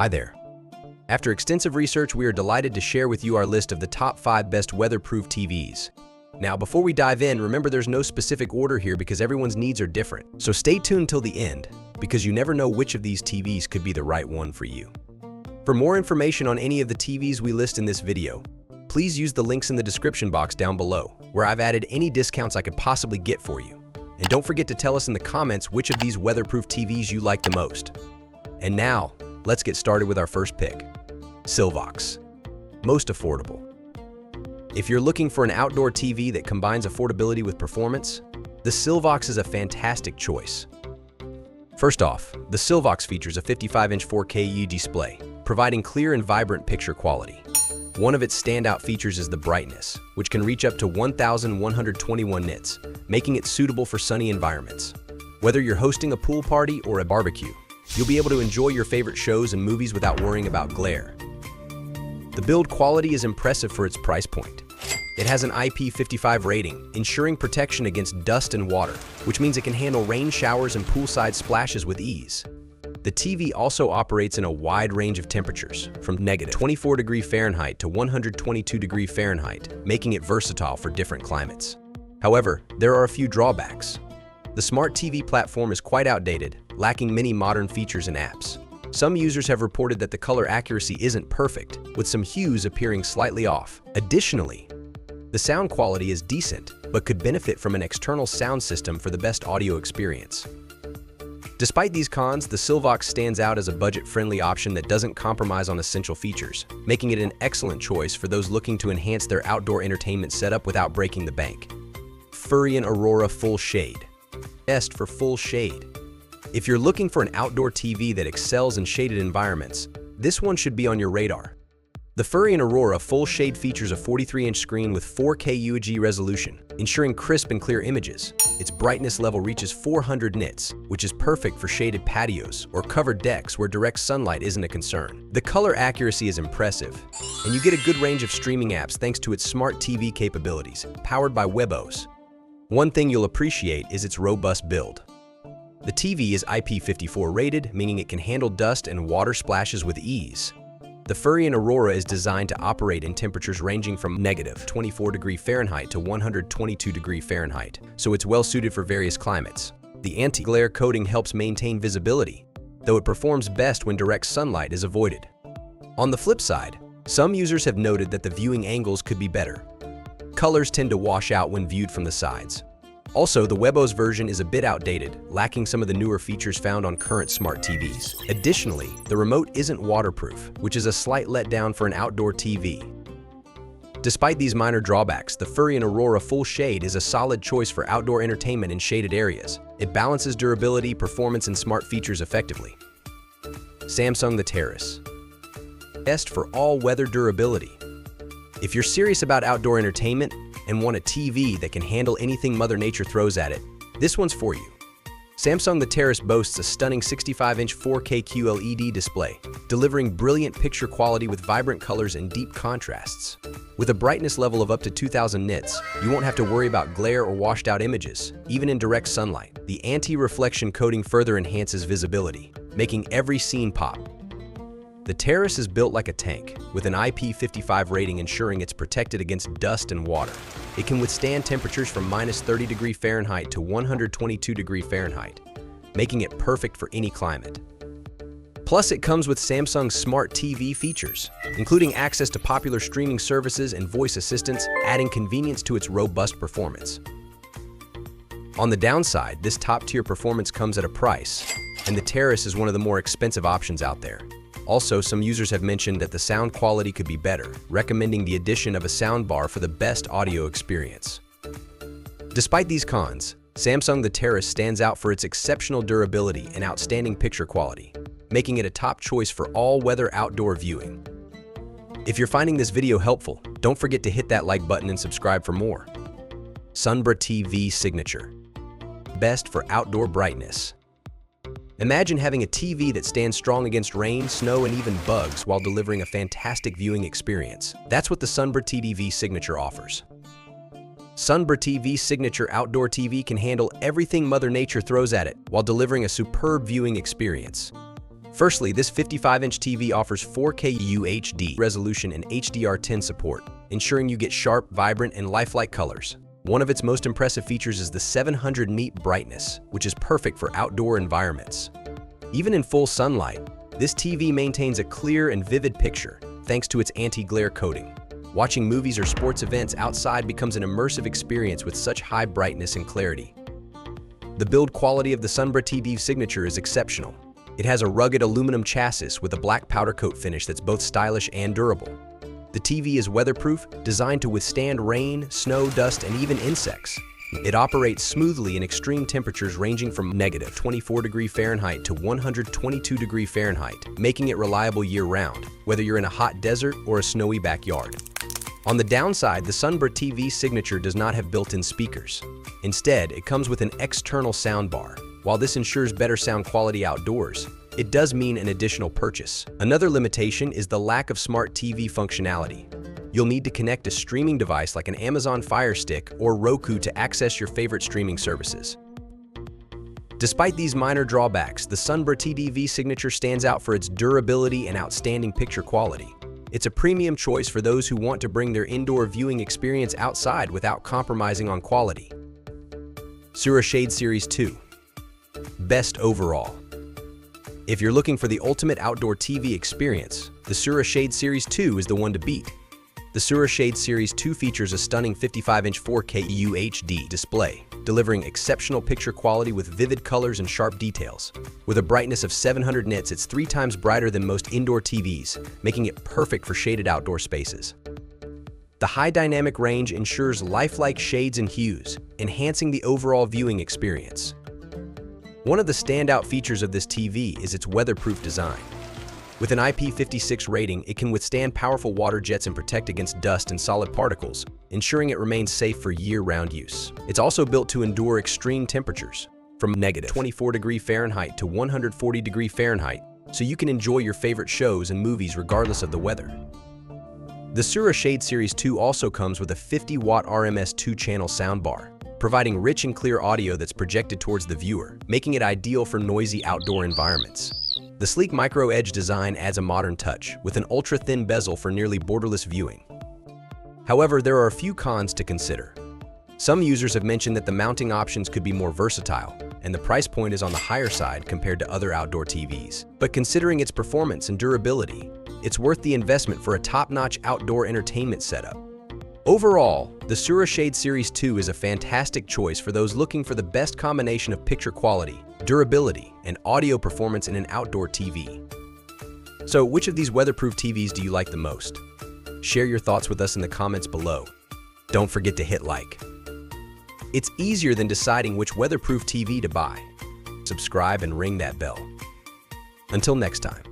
Hi there. After extensive research, we are delighted to share with you our list of the top 5 best weatherproof TVs. Now, before we dive in, remember there's no specific order here because everyone's needs are different. So stay tuned till the end, because you never know which of these TVs could be the right one for you. For more information on any of the TVs we list in this video, please use the links in the description box down below, where I've added any discounts I could possibly get for you. And don't forget to tell us in the comments which of these weatherproof TVs you like the most. And now, let's get started with our first pick. Sylvox. Most affordable. If you're looking for an outdoor TV that combines affordability with performance, the Sylvox is a fantastic choice. First off, the Sylvox features a 55-inch 4K display, providing clear and vibrant picture quality. One of its standout features is the brightness, which can reach up to 1,121 nits, making it suitable for sunny environments. Whether you're hosting a pool party or a barbecue, you'll be able to enjoy your favorite shows and movies without worrying about glare. The build quality is impressive for its price point. It has an IP55 rating, ensuring protection against dust and water, which means it can handle rain showers and poolside splashes with ease. The TV also operates in a wide range of temperatures, from -24°F to 122°F, making it versatile for different climates. However, there are a few drawbacks. The Smart TV platform is quite outdated, lacking many modern features and apps. Some users have reported that the color accuracy isn't perfect, with some hues appearing slightly off. Additionally, the sound quality is decent, but could benefit from an external sound system for the best audio experience. Despite these cons, the Sylvox stands out as a budget-friendly option that doesn't compromise on essential features, making it an excellent choice for those looking to enhance their outdoor entertainment setup without breaking the bank. Furrion Aurora Full Shade. Best for full shade. If you're looking for an outdoor TV that excels in shaded environments, this one should be on your radar. The Furrion Aurora Full Shade features a 43-inch screen with 4K UHD resolution, ensuring crisp and clear images. Its brightness level reaches 400 nits, which is perfect for shaded patios or covered decks where direct sunlight isn't a concern. The color accuracy is impressive, and you get a good range of streaming apps thanks to its smart TV capabilities, powered by WebOS. One thing you'll appreciate is its robust build. The TV is IP54 rated, meaning it can handle dust and water splashes with ease. The Furrion Aurora is designed to operate in temperatures ranging from -24°F to 122°F, so it's well suited for various climates. The anti-glare coating helps maintain visibility, though it performs best when direct sunlight is avoided. On the flip side, some users have noted that the viewing angles could be better. Colors tend to wash out when viewed from the sides. Also, the WebOS version is a bit outdated, lacking some of the newer features found on current smart TVs. Additionally, the remote isn't waterproof, which is a slight letdown for an outdoor TV. Despite these minor drawbacks, the Furrion Aurora Full Shade is a solid choice for outdoor entertainment in shaded areas. It balances durability, performance, and smart features effectively. The Terrace. Best for all-weather durability. If you're serious about outdoor entertainment and want a TV that can handle anything Mother Nature throws at it, this one's for you. The Terrace boasts a stunning 65-inch 4K QLED display, delivering brilliant picture quality with vibrant colors and deep contrasts. With a brightness level of up to 2,000 nits, you won't have to worry about glare or washed-out images, even in direct sunlight. The anti-reflection coating further enhances visibility, making every scene pop. The Terrace is built like a tank, with an IP55 rating ensuring it's protected against dust and water. It can withstand temperatures from -30°F to 122°F, making it perfect for any climate. Plus, it comes with Samsung's Smart TV features, including access to popular streaming services and voice assistants, adding convenience to its robust performance. On the downside, this top-tier performance comes at a price, and the Terrace is one of the more expensive options out there. Also, some users have mentioned that the sound quality could be better, recommending the addition of a soundbar for the best audio experience. Despite these cons, the Terrace stands out for its exceptional durability and outstanding picture quality, making it a top choice for all-weather outdoor viewing. If you're finding this video helpful, don't forget to hit that like button and subscribe for more. SunBriteTV Signature. Best for outdoor brightness. Imagine having a TV that stands strong against rain, snow, and even bugs while delivering a fantastic viewing experience. That's what the SunBriteTV Signature offers. SunBriteTV Signature Outdoor TV can handle everything Mother Nature throws at it while delivering a superb viewing experience. Firstly, this 55-inch TV offers 4K UHD resolution and HDR10 support, ensuring you get sharp, vibrant, and lifelike colors. One of its most impressive features is the 700 nit brightness, which is perfect for outdoor environments. Even in full sunlight, this TV maintains a clear and vivid picture thanks to its anti-glare coating. Watching movies or sports events outside becomes an immersive experience with such high brightness and clarity. The build quality of the SunBriteTV Signature is exceptional. It has a rugged aluminum chassis with a black powder coat finish that's both stylish and durable. The TV is weatherproof, designed to withstand rain, snow, dust, and even insects. It operates smoothly in extreme temperatures ranging from -24°F to 122°F, making it reliable year-round, whether you're in a hot desert or a snowy backyard. On the downside, the SunBriteTV Signature does not have built-in speakers. Instead, it comes with an external soundbar. While this ensures better sound quality outdoors, it does mean an additional purchase. Another limitation is the lack of smart TV functionality. You'll need to connect a streaming device like an Amazon Fire Stick or Roku to access your favorite streaming services. Despite these minor drawbacks, the SunBriteTV Signature stands out for its durability and outstanding picture quality. It's a premium choice for those who want to bring their indoor viewing experience outside without compromising on quality. Seura Shade Series 2. Best overall. If you're looking for the ultimate outdoor TV experience, the Seura Shade Series 2 is the one to beat. The Seura Shade Series 2 features a stunning 55-inch 4K UHD display, delivering exceptional picture quality with vivid colors and sharp details. With a brightness of 700 nits, it's 3 times brighter than most indoor TVs, making it perfect for shaded outdoor spaces. The high dynamic range ensures lifelike shades and hues, enhancing the overall viewing experience. One of the standout features of this TV is its weatherproof design. With an IP56 rating, it can withstand powerful water jets and protect against dust and solid particles, ensuring it remains safe for year-round use. It's also built to endure extreme temperatures, from -24°F to 140°F, so you can enjoy your favorite shows and movies regardless of the weather. The Seura Shade Series 2 also comes with a 50-watt RMS 2-channel soundbar, providing rich and clear audio that's projected towards the viewer, making it ideal for noisy outdoor environments. The sleek micro-edge design adds a modern touch, with an ultra-thin bezel for nearly borderless viewing. However, there are a few cons to consider. Some users have mentioned that the mounting options could be more versatile, and the price point is on the higher side compared to other outdoor TVs. But considering its performance and durability, it's worth the investment for a top-notch outdoor entertainment setup. Overall, the Seura Shade Series 2 is a fantastic choice for those looking for the best combination of picture quality, durability, and audio performance in an outdoor TV. So, which of these weatherproof TVs do you like the most? Share your thoughts with us in the comments below. Don't forget to hit like. It's easier than deciding which weatherproof TV to buy. Subscribe and ring that bell. Until next time.